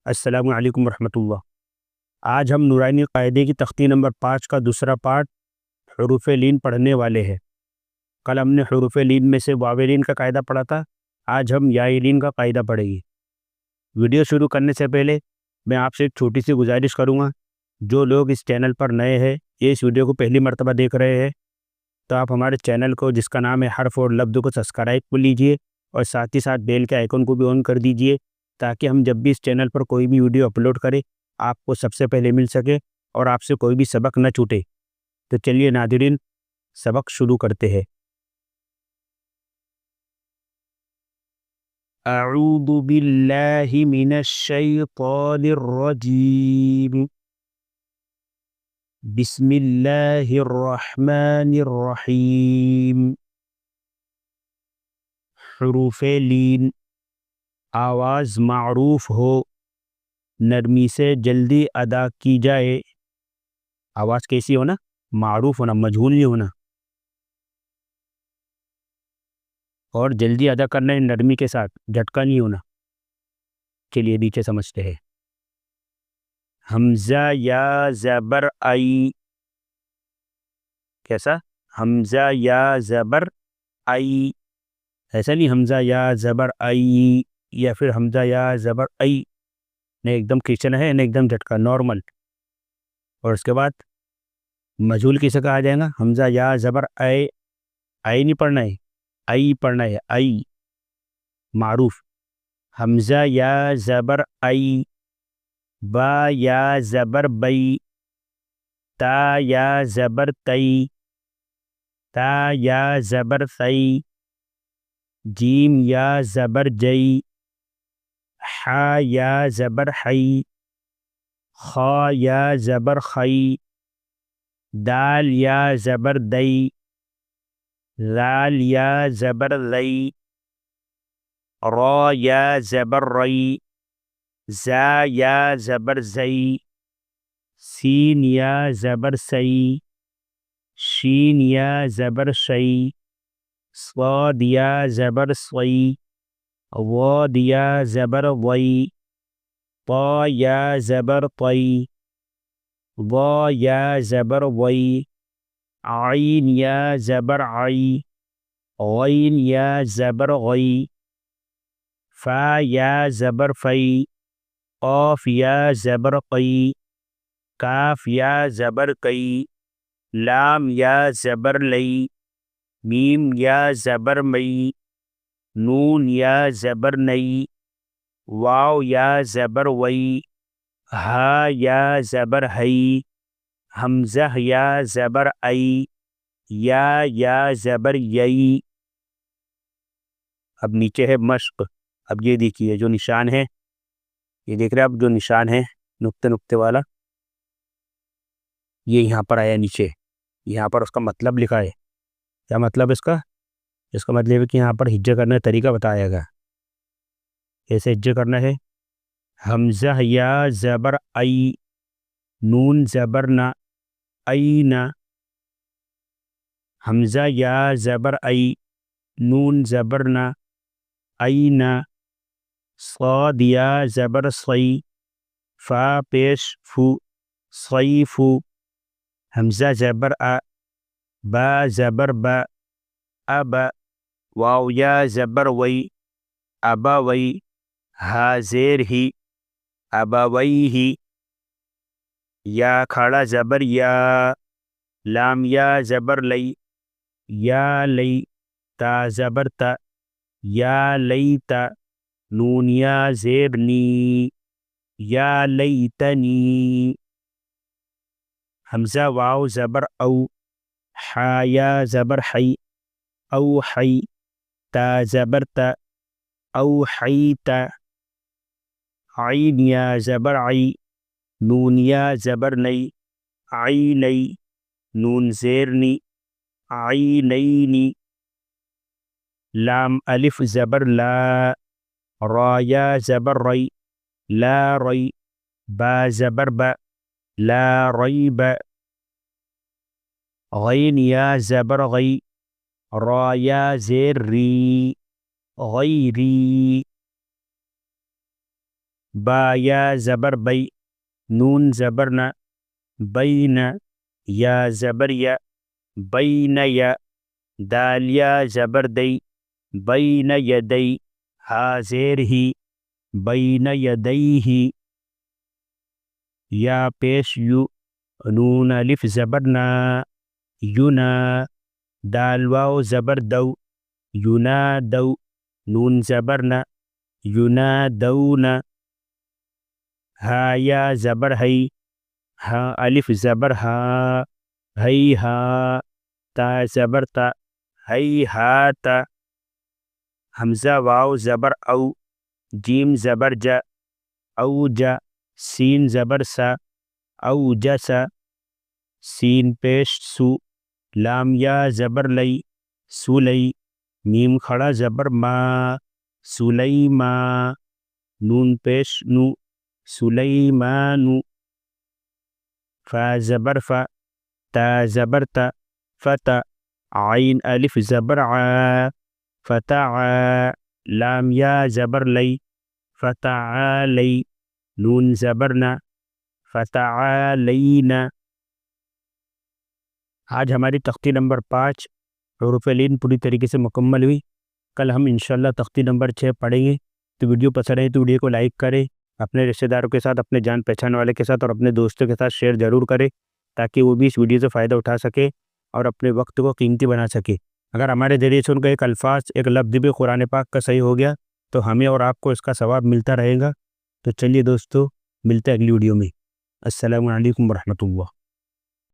السلام علیکم ورحمۃ اللہ۔ آج ہم نورانی قاعدے کی تختی نمبر 5 کا دوسرا پارٹ حروف لین پڑھنے والے ہیں۔ کل ہم نے حروف لین میں سے واو لین کا قاعدہ پڑھا تھا، آج ہم یا لین کا قاعدہ پڑھیں گے۔ ویڈیو شروع کرنے سے پہلے میں آپ سے ایک چھوٹی سی گزارش کروں گا، جو لوگ اس چینل پر نئے ہیں، یہ اس ویڈیو کو پہلی مرتبہ دیکھ رہے ہیں، تو آپ ہمارے چینل کو جس کا نام ہے حرف اور لفظ کو سبسکرائب کر لیجئے اور ساتھ ہی ساتھ بیل کے آئیکن کو بھی آن کر دیجئے، تاکہ ہم جب بھی اس چینل پر کوئی بھی ویڈیو اپلوڈ کریں آپ کو سب سے پہلے مل سکے اور آپ سے کوئی بھی سبق نہ چھوٹے۔ تو چلیے ناظرین، سبق شروع کرتے ہیں۔ اعوذ باللہ من الشیطان الرجیم، بسم اللہ الرحمن الرحیم۔ حروف لین، آواز معروف ہو، نرمی سے جلدی ادا کی جائے۔ آواز کیسی ہونا؟ معروف ہونا، مجہول نہیں ہونا، اور جلدی ادا کرنا ہے نرمی کے ساتھ، جھٹکا نہیں ہونا۔ چلیے نیچے سمجھتے ہیں۔ حمزہ یا زبر آئی، کیسا؟ حمزہ یا زبر آئی، ایسا نہیں حمزہ یا زبر آئی یا پھر حمزہ یا زبر آئی، نہیں، ایک دم کھینچنا ہے، نہیں ایک دم جھٹکا، نارمل۔ اور اس کے بعد مجہول کیسے کہا جائے گا؟ حمزہ یا زبر آئے، آئی نہیں پڑھنا ہے، آئی پڑھنا ہے، آئی معروف۔ حمزہ یا زبر آئی، با یا زبر بئی، تا یا زبر تئی، تا یا زبر ثئی، جیم یا زبر جئی، حا یا زبر حئی، خا یا زبر خئی، دال یا زبر دئی، لال یا زبر لئی، را یا زبر رئی، زا یا زبر زئی، سین یا زبر سئی، شین یا زبر شئی، صاد یا زبر صئی، واد یا زبر وئی، طا یا زبر طئی، ضا یا زبر وئی، عین یا زبر عئی، غین یا زبر غئی، فا یا زبر فئی، قاف یا زبر قئی، کاف یا زبر کئی، لام یا زبر لئی، میم یا زبر مئی، نون یا زبر نئی، واو یا زبر وئی، ہا یا زبر ہئی، حمزہ یا زبر ائی، یا زبر یئی۔ اب نیچے ہے مشق۔ اب یہ دیکھیے جو نشان ہے، یہ دیکھ رہے ہیں اب جو نشان ہے نقطے نقطے والا، یہ یہاں پر آیا نیچے، یہاں پر اس کا مطلب لکھا ہے۔ کیا مطلب اس کا مطلب ہے کہ یہاں پر ہجے کرنے کا طریقہ بتایا گا، کیسے ہجے کرنا ہے۔ حمزہ یا زبر ای، نون زبر نہ، این، حمزہ یا زبر ای، نون زبر نہ، این، صاد یا زبر صی، فا پیش فو، صیفو، حمزہ زبر ا، با زبر با، اب، واو یا زبر وی، ابا وی، ہا زیر ہی، ابا وی ہی، یا کھڑا زبر یا، لام یا زبر لئی، یا لئی، تا زبر تا، یا لئی تا، نون یا زیر نی، یا لئی تنی، حمزہ واو زبر او، حا یا زبر حی، او حی، تا زبر تا، او حی تا، عین یا زبر عی، نون یا زبر نئی، عینی، نون زیر نی، عینینی، لام الف زبر لا، را یا زبر ری، لا ری، با زبر با، لا ریب، غین یا زبر غی، را یا زیر ری، غیری، با یا زبر بی، نون زبر نا، بین، یا زبر یا، بین یا، دال یا زبر دی، بین یدی، ہا زیر ہی، بین یدیہ، یا پیش یو، نون الف زبر نا، ینا، دال واو زبر دو، ینادو، نون زبر نا، ینادون، ہا یا زبر ہی، ہا الف زبر ہا، ہی ہا، تا زبر تا، ہی ہاتا، حمزہ واو زبر او، جیم زبر جا، او جا، سین زبر سا، او جسا، سین پیش سو، لام یا زبر لئی، سولی، میم کھڑا زبر ما، سلیما، نون پیش نو، سلیمانو، فا زبر فا، تا زبر تا، فتا، عین الف زبر ع، فتع، لام یا زبر لئی، فتعالی، نون زبر نا، فتعالینا۔ آج ہماری تختی نمبر 5 حروف لین پوری طریقے سے مکمل ہوئی۔ کل ہم انشاءاللہ تختی نمبر 6 پڑھیں گے۔ تو ویڈیو پسند آئے تو ویڈیو کو لائک کریں، اپنے رشتہ داروں کے ساتھ، اپنے جان پہچان والے کے ساتھ اور اپنے دوستوں کے ساتھ شیئر ضرور کریں تاکہ وہ بھی اس ویڈیو سے فائدہ اٹھا سکے اور اپنے وقت کو قیمتی بنا سکے۔ اگر ہمارے ذریعے سے ان کا ایک الفاظ، ایک لفظ بھی قرآن پاک کا صحیح ہو گیا تو ہمیں اور آپ کو اس کا ثواب ملتا رہے گا۔ تو چلیے دوستو، ملتے ہیں اگلی ویڈیو میں۔ السلام علیکم ورحمۃ اللہ۔